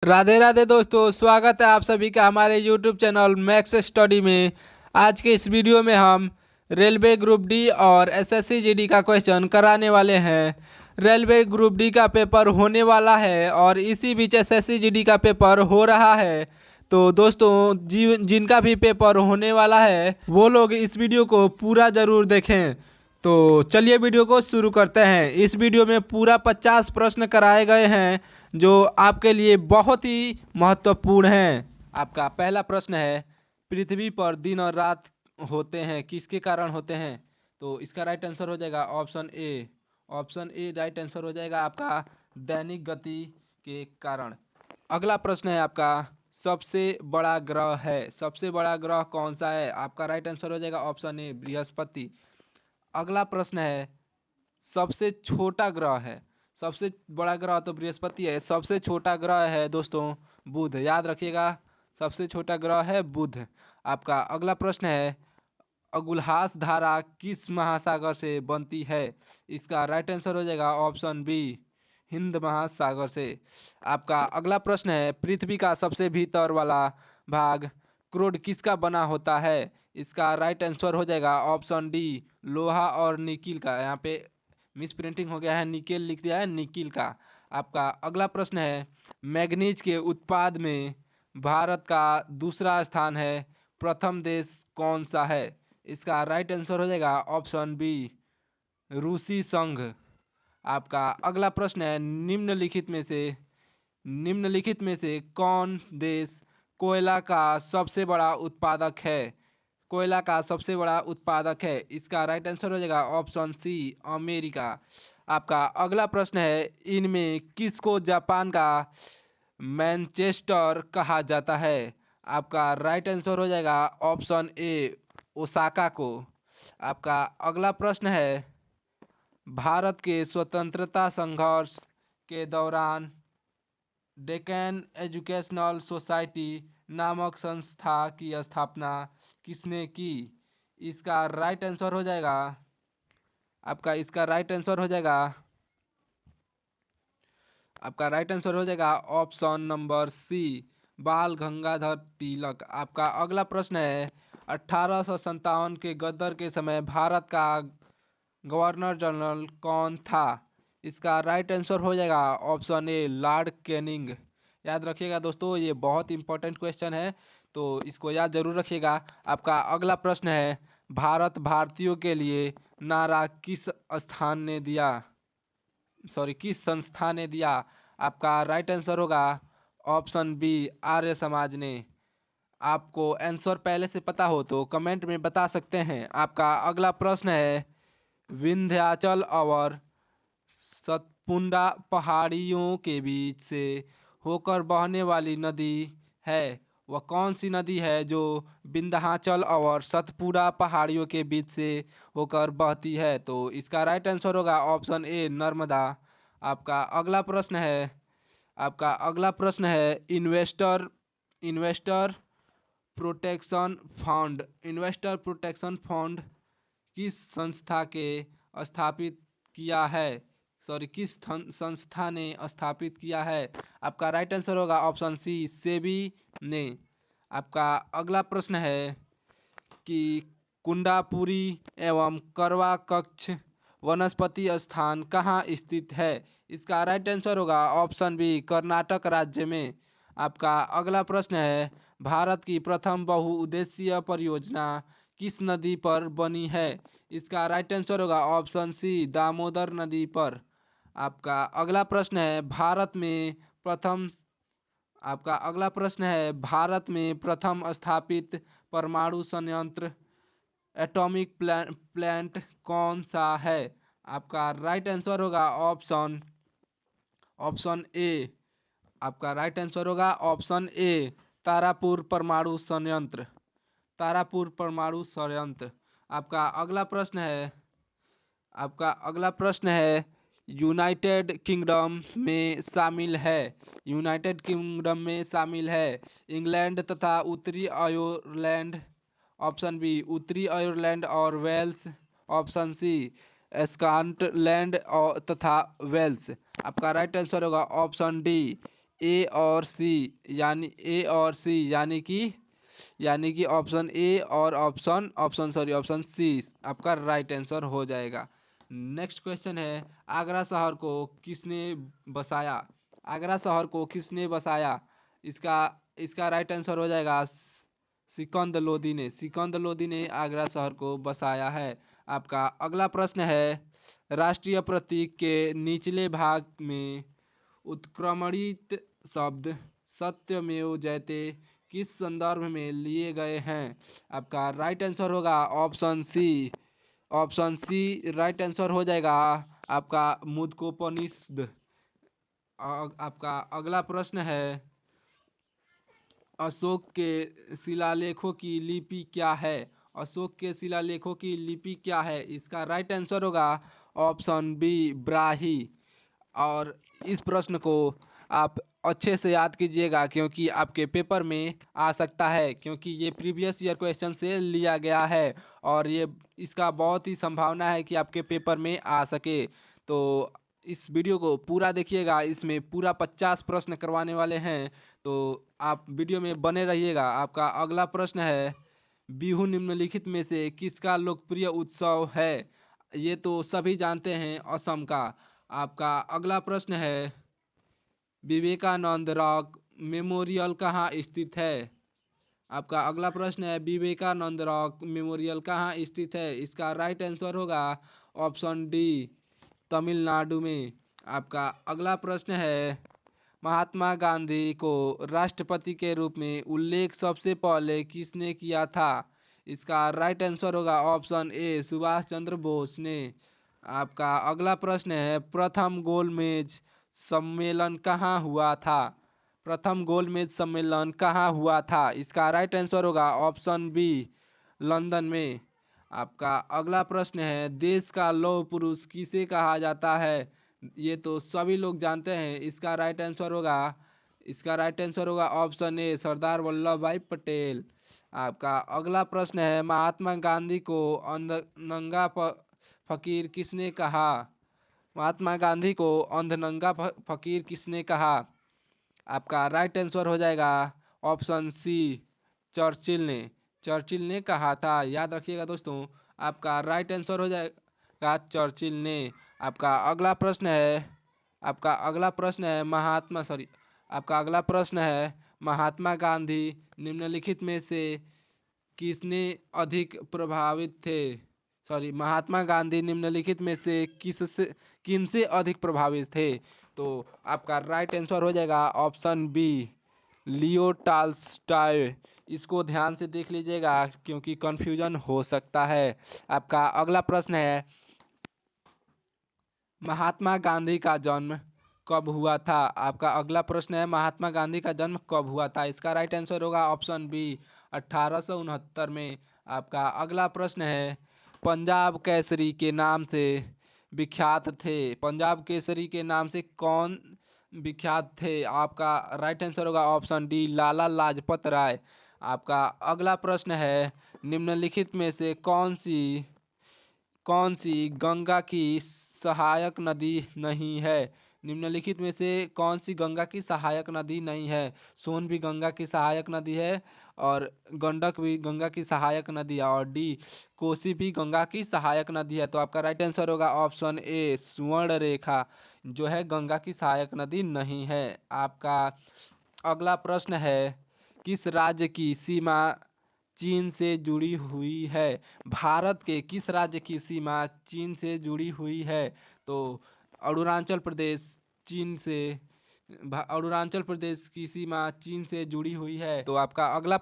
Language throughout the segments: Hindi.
राधे राधे दोस्तों, स्वागत है आप सभी का हमारे यूट्यूब चैनल मैक्स स्टडी में। आज के इस वीडियो में हम रेलवे ग्रुप डी और एसएससी जीडी का क्वेश्चन कराने वाले हैं। रेलवे ग्रुप डी का पेपर होने वाला है और इसी बीच एसएससी जीडी का पेपर हो रहा है। तो दोस्तों, जिनका भी पेपर होने वाला है वो लोग इस वीडियो को पूरा ज़रूर देखें। तो चलिए वीडियो को शुरू करते हैं। इस वीडियो में पूरा 50 प्रश्न कराए गए हैं जो आपके लिए बहुत ही महत्वपूर्ण हैं। आपका पहला प्रश्न है, पृथ्वी पर दिन और रात होते हैं किसके कारण होते हैं? तो इसका राइट आंसर हो जाएगा option A. Option A right answer हो जाएगा आपका दैनिक गति के कारण। अगला प्रश्न है आपका, सबसे बड़ा ग्रह है, सबसे बड़ा ग्रह कौन सा है? आपका राइट आंसर हो जाएगा ऑप्शन ए बृहस्पति। अगला प्रश्न है, सबसे छोटा ग्रह है, सबसे बड़ा ग्रह तो बृहस्पति है, सबसे छोटा ग्रह है दोस्तों बुध। याद रखिएगा, सबसे छोटा ग्रह है बुध। आपका अगला प्रश्न है, अगुलहास धारा किस महासागर से बनती है? इसका राइट आंसर हो जाएगा ऑप्शन बी हिंद महासागर से। आपका अगला प्रश्न है, पृथ्वी का सबसे भीतर वाला भाग क्रोड किसका बना होता है? इसका राइट आंसर हो जाएगा ऑप्शन डी लोहा और निकिल का। यहाँ पे मिस प्रिंटिंग हो गया है, निकेल लिख दिया है, निकिल का। आपका अगला प्रश्न है, मैग्नीज के उत्पाद में भारत का दूसरा स्थान है, प्रथम देश कौन सा है? इसका राइट आंसर हो जाएगा ऑप्शन बी रूसी संघ। आपका अगला प्रश्न है, निम्नलिखित में से कौन देश कोयला का सबसे बड़ा उत्पादक है? कोयला का सबसे बड़ा उत्पादक है। इसका राइट आंसर हो जाएगा ऑप्शन सी अमेरिका। आपका अगला प्रश्न है, इनमें किसको जापान का मैनचेस्टर कहा जाता है? आपका राइट आंसर हो जाएगा ऑप्शन ए ओसाका को। आपका अगला प्रश्न है, भारत के स्वतंत्रता संघर्ष के दौरान डेक्कन एजुकेशनल सोसाइटी नामक संस्था की स्थापना किसने की? इसका राइट आंसर हो जाएगा आपका इसका राइट आंसर हो जाएगा आपका राइट आंसर हो जाएगा ऑप्शन नंबर सी बाल गंगाधर तिलक। आपका अगला प्रश्न है, 1857 के गदर के समय भारत का गवर्नर जनरल कौन था? इसका राइट आंसर हो जाएगा ऑप्शन ए लॉर्ड कैनिंग। याद रखिएगा दोस्तों, ये बहुत इंपॉर्टेंट क्वेश्चन है, तो इसको याद जरूर रखिएगा। आपका अगला प्रश्न है, भारत भारतीयों के लिए नारा किस संस्था ने दिया? आपका राइट आंसर होगा ऑप्शन बी आर्य समाज ने। आपको आंसर पहले से पता हो तो कमेंट में बता सकते हैं। आपका अगला प्रश्न है, विंध्याचल और सतपुंडा पहाड़ियों के बीच से होकर बहने वाली नदी है, वह कौन सी नदी है जो विंध्याचल और सतपुड़ा पहाड़ियों के बीच से होकर बहती है? तो इसका राइट आंसर होगा ऑप्शन ए नर्मदा। आपका अगला प्रश्न है आपका अगला प्रश्न है, इन्वेस्टर इन्वेस्टर प्रोटेक्शन फंड किस संस्था के स्थापित किया है किस संस्था ने स्थापित किया है? आपका राइट आंसर होगा ऑप्शन सी सेबी ने। आपका अगला प्रश्न है कि कुंडापुरी एवं करवा कक्ष वनस्पति स्थान कहाँ स्थित है? इसका राइट आंसर होगा ऑप्शन बी कर्नाटक राज्य में। आपका अगला प्रश्न है, भारत की प्रथम बहुउद्देशीय परियोजना किस नदी पर बनी है? इसका राइट आंसर होगा ऑप्शन सी दामोदर नदी पर। आपका अगला प्रश्न है, भारत में प्रथम स्थापित परमाणु संयंत्र एटॉमिक प्लांट कौन सा है? आपका राइट आंसर होगा ऑप्शन ए आपका राइट आंसर होगा ऑप्शन ए तारापुर परमाणु संयंत्र। तारापुर परमाणु संयंत्र। आपका अगला प्रश्न है यूनाइटेड किंगडम में शामिल है इंग्लैंड तथा उत्तरी आयरलैंड। ऑप्शन बी उत्तरी आयरलैंड और वेल्स। ऑप्शन सी स्कॉटलैंड और तथा वेल्स। आपका राइट आंसर होगा ऑप्शन डी ए और सी यानी कि ऑप्शन ए और ऑप्शन सी आपका राइट आंसर हो जाएगा। नेक्स्ट क्वेश्चन है, आगरा शहर को किसने बसाया? आगरा शहर को किसने बसाया? इसका इसका राइट आंसर हो जाएगा सिकंद लोदी ने आगरा शहर को बसाया है। आपका अगला प्रश्न है, राष्ट्रीय प्रतीक के निचले भाग में उत्क्रमणित शब्द सत्यमेव जयते किस संदर्भ में लिए गए हैं? आपका राइट आंसर होगा ऑप्शन सी राइट आंसर हो जाएगा आपका मुद्गोपनिषद। आपका अगला प्रश्न है, अशोक के शिलालेखों की लिपि क्या है? अशोक के शिलालेखों की लिपि क्या है? इसका राइट आंसर होगा ऑप्शन बी ब्राही। और इस प्रश्न को आप अच्छे से याद कीजिएगा क्योंकि आपके पेपर में आ सकता है, क्योंकि ये प्रीवियस ईयर क्वेश्चन से लिया गया है और ये इसका बहुत ही संभावना है कि आपके पेपर में आ सके। तो इस वीडियो को पूरा देखिएगा, इसमें पूरा 50 प्रश्न करवाने वाले हैं, तो आप वीडियो में बने रहिएगा। आपका अगला प्रश्न है, बिहू निम्नलिखित में से किसका लोकप्रिय उत्सव है? ये तो सभी जानते हैं, असम का। आपका अगला प्रश्न है, विवेकानंद रॉक मेमोरियल कहाँ स्थित है? आपका अगला प्रश्न है, विवेकानंद रॉक मेमोरियल कहाँ स्थित है? इसका राइट आंसर होगा ऑप्शन डी तमिलनाडु में। आपका अगला प्रश्न है, महात्मा गांधी को राष्ट्रपति के रूप में उल्लेख सबसे पहले किसने किया था? इसका राइट आंसर होगा ऑप्शन ए सुभाष चंद्र बोस ने। आपका अगला प्रश्न है, प्रथम गोलमेज सम्मेलन कहाँ हुआ था? प्रथम गोलमेज सम्मेलन कहाँ हुआ था? इसका राइट आंसर होगा ऑप्शन बी लंदन में। आपका अगला प्रश्न है, देश का लौह पुरुष किसे कहा जाता है? ये तो सभी लोग जानते हैं। इसका राइट आंसर होगा ऑप्शन ए सरदार वल्लभ भाई पटेल। आपका अगला प्रश्न है, महात्मा गांधी को अंधनंगा फकीर किसने कहा? महात्मा गांधी को अंधनंगा फकीर किसने कहा? आपका राइट आंसर हो जाएगा ऑप्शन सी चर्चिल ने कहा था। याद रखिएगा दोस्तों, आपका राइट आंसर हो जाएगा चर्चिल ने। आपका अगला प्रश्न है महात्मा गांधी निम्नलिखित में से किसने अधिक प्रभावित थे? महात्मा गांधी निम्नलिखित में से किनसे अधिक प्रभावित थे? तो आपका राइट आंसर हो जाएगा ऑप्शन बी लियो टॉल्स्टॉय। इसको ध्यान से देख लीजिएगा क्योंकि कंफ्यूजन हो सकता है। आपका अगला प्रश्न है, महात्मा गांधी का जन्म कब हुआ था? आपका अगला प्रश्न है, महात्मा गांधी का जन्म कब हुआ था? इसका राइट आंसर होगा ऑप्शन बी 1869 में। आपका अगला प्रश्न है, पंजाब केसरी के नाम से विख्यात थे। पंजाब केसरी के नाम से कौन विख्यात थे? आपका राइट आंसर होगा ऑप्शन डी लाला लाजपत राय। आपका अगला प्रश्न है, निम्नलिखित में से कौन सी गंगा की सहायक नदी नहीं है? निम्नलिखित में से कौन सी गंगा की सहायक नदी नहीं है? सोन भी गंगा की सहायक नदी है और गंडक भी गंगा की सहायक नदी है और डी कोसी भी गंगा की सहायक नदी है। तो आपका राइट आंसर होगा ऑप्शन ए स्वर्ण रेखा जो है गंगा की सहायक नदी नहीं है। आपका अगला प्रश्न है, किस राज्य की सीमा चीन से जुड़ी हुई है? भारत के किस राज्य की सीमा चीन से जुड़ी हुई है? तो अरुणाचल प्रदेश अरुणाचल प्रदेश की सीमा चीन से जुड़ी हुई है। तो आपका अगला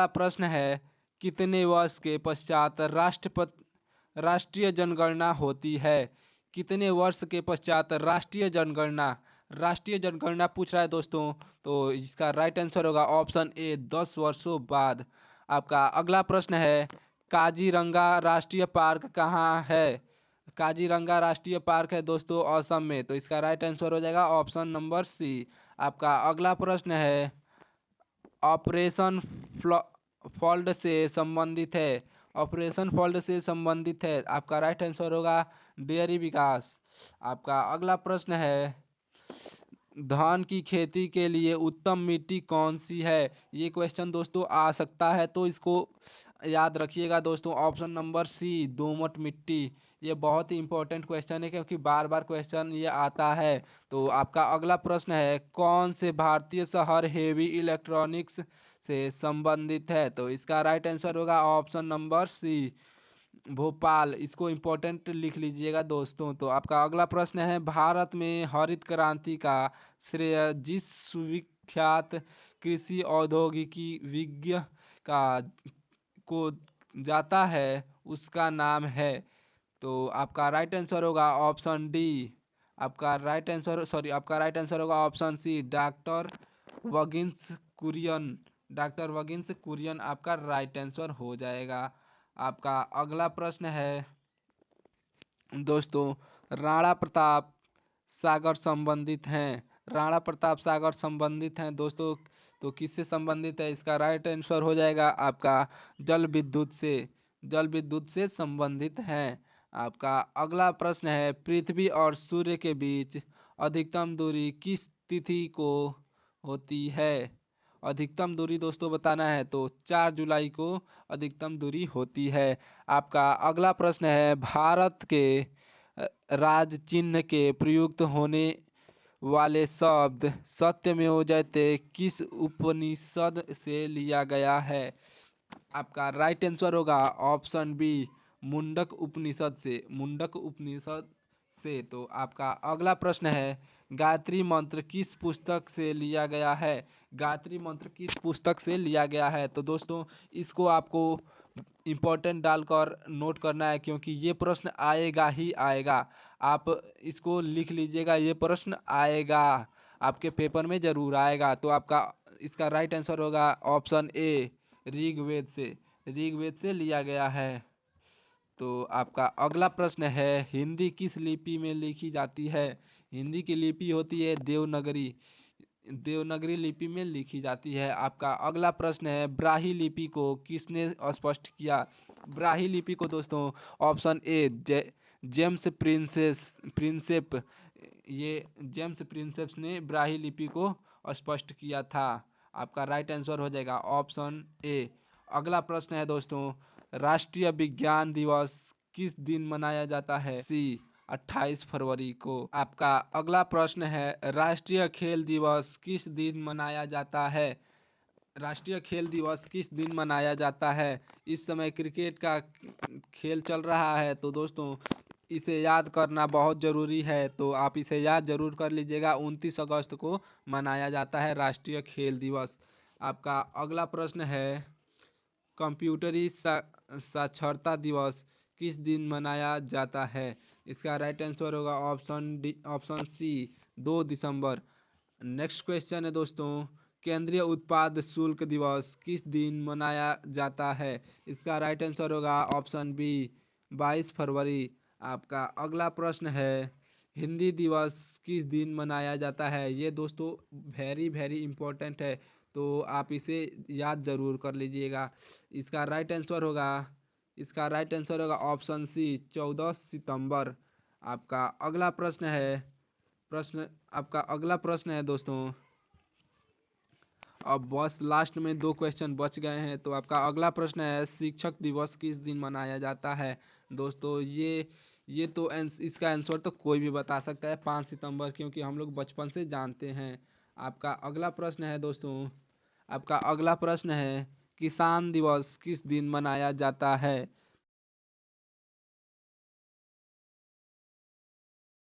प्रश्न है, कितने वर्ष के पश्चात राष्ट्रीय जनगणना होती है? कितने वर्ष के पश्चात राष्ट्रीय जनगणना पूछ रहा है दोस्तों, तो इसका राइट आंसर होगा ऑप्शन ए 10 वर्षों बाद। आपका अगला प्रश्न है, काजीरंगा राष्ट्रीय पार्क कहाँ है? काजीरंगा राष्ट्रीय पार्क है दोस्तों असम में। तो इसका राइट आंसर हो जाएगा ऑप्शन नंबर सी। आपका अगला प्रश्न है, ऑपरेशन फ्लड से संबंधित है। आपका राइट आंसर होगा डेयरी विकास। आपका अगला प्रश्न है, धान की खेती के लिए उत्तम मिट्टी कौन सी है? ये क्वेश्चन दोस्तों आ सकता है, तो इसको याद रखिएगा दोस्तों। ऑप्शन नंबर सी, दोमट मिट्टी। ये बहुत ही इंपॉर्टेंट क्वेश्चन है क्योंकि बार बार क्वेश्चन ये आता है। तो आपका अगला प्रश्न है, कौन से भारतीय शहर हेवी इलेक्ट्रॉनिक्स से संबंधित है? तो इसका राइट आंसर होगा ऑप्शन नंबर सी, भोपाल। इसको इम्पोर्टेंट लिख लीजिएगा दोस्तों। तो आपका अगला प्रश्न है, भारत में हरित क्रांति का श्रेय जिस सुविख्यात कृषि औद्योगिकी विज्ञ का को जाता है उसका नाम है? तो आपका राइट आंसर होगा ऑप्शन डी। आपका राइट आंसर होगा ऑप्शन सी, डॉक्टर वगिंस कुरियन। डॉक्टर वगिंस कुरियन आपका राइट आंसर हो जाएगा। आपका अगला प्रश्न है दोस्तों, राणा प्रताप सागर संबंधित हैं। राणा प्रताप सागर संबंधित हैं दोस्तों, तो किससे संबंधित है? इसका राइट आंसर हो जाएगा आपका जल विद्युत से। जल विद्युत से संबंधित हैं। आपका अगला प्रश्न है, पृथ्वी और सूर्य के बीच अधिकतम दूरी किस तिथि को होती है? अधिकतम दूरी दोस्तों बताना है तो 4 जुलाई को अधिकतम दूरी होती है। आपका अगला प्रश्न है, भारत के राज चिन्ह के प्रयुक्त होने वाले शब्द सत्यमेव जयते किस उपनिषद से लिया गया है? आपका राइट आंसर होगा ऑप्शन बी, मुंडक उपनिषद से। मुंडक उपनिषद से। तो आपका अगला प्रश्न है, गायत्री मंत्र किस पुस्तक से लिया गया है? गायत्री मंत्र किस पुस्तक से लिया गया है? तो दोस्तों इसको आपको इम्पोर्टेंट डालकर नोट करना है क्योंकि ये प्रश्न आएगा ही आएगा। आप इसको लिख लीजिएगा, ये प्रश्न आएगा, आपके पेपर में जरूर आएगा। तो आपका इसका राइट आंसर होगा ऑप्शन ए, ऋग्वेद से। ऋग्वेद से लिया गया है। तो आपका अगला प्रश्न है, हिंदी किस लिपि में लिखी जाती है? हिंदी की लिपि होती है देवनागरी। देवनागरी लिपि में लिखी जाती है। आपका अगला प्रश्न है, ब्राही लिपि को किसने स्पष्ट किया? ब्राही लिपि को दोस्तों ऑप्शन ए, जेम्स प्रिंसेप। ये जेम्स प्रिंसेप्स ने ब्राही लिपि को स्पष्ट किया था। आपका राइट आंसर हो जाएगा ऑप्शन ए। अगला प्रश्न है दोस्तों, राष्ट्रीय विज्ञान दिवस किस दिन मनाया जाता है? सी, 28 फरवरी को। आपका अगला प्रश्न है, राष्ट्रीय खेल दिवस किस दिन मनाया जाता है? राष्ट्रीय खेल दिवस किस दिन मनाया जाता है? इस समय क्रिकेट का खेल चल रहा है, तो दोस्तों इसे याद करना बहुत ज़रूरी है। तो आप इसे याद जरूर कर लीजिएगा, 29 अगस्त को मनाया जाता है राष्ट्रीय खेल दिवस। आपका अगला प्रश्न है, कंप्यूटरी साक्षरता दिवस किस दिन मनाया जाता है? इसका राइट आंसर होगा ऑप्शन सी, 2 दिसंबर। नेक्स्ट क्वेश्चन है दोस्तों, केंद्रीय उत्पाद शुल्क दिवस किस दिन मनाया जाता है? इसका राइट आंसर होगा ऑप्शन बी, 22 फरवरी। आपका अगला प्रश्न है, हिंदी दिवस किस दिन मनाया जाता है? ये दोस्तों वेरी वेरी इंपॉर्टेंट है, तो आप इसे याद जरूर कर लीजिएगा। इसका राइट आंसर होगा ऑप्शन सी, 14 सितंबर। आपका अगला प्रश्न है दोस्तों, अब बस लास्ट में 2 क्वेश्चन बच गए हैं। तो आपका अगला प्रश्न है, शिक्षक दिवस किस दिन मनाया जाता है? दोस्तों ये तो इसका आंसर तो कोई भी बता सकता है, 5 सितंबर, क्योंकि हम लोग बचपन से जानते हैं। आपका अगला प्रश्न है दोस्तों, किसान दिवस किस दिन मनाया जाता है?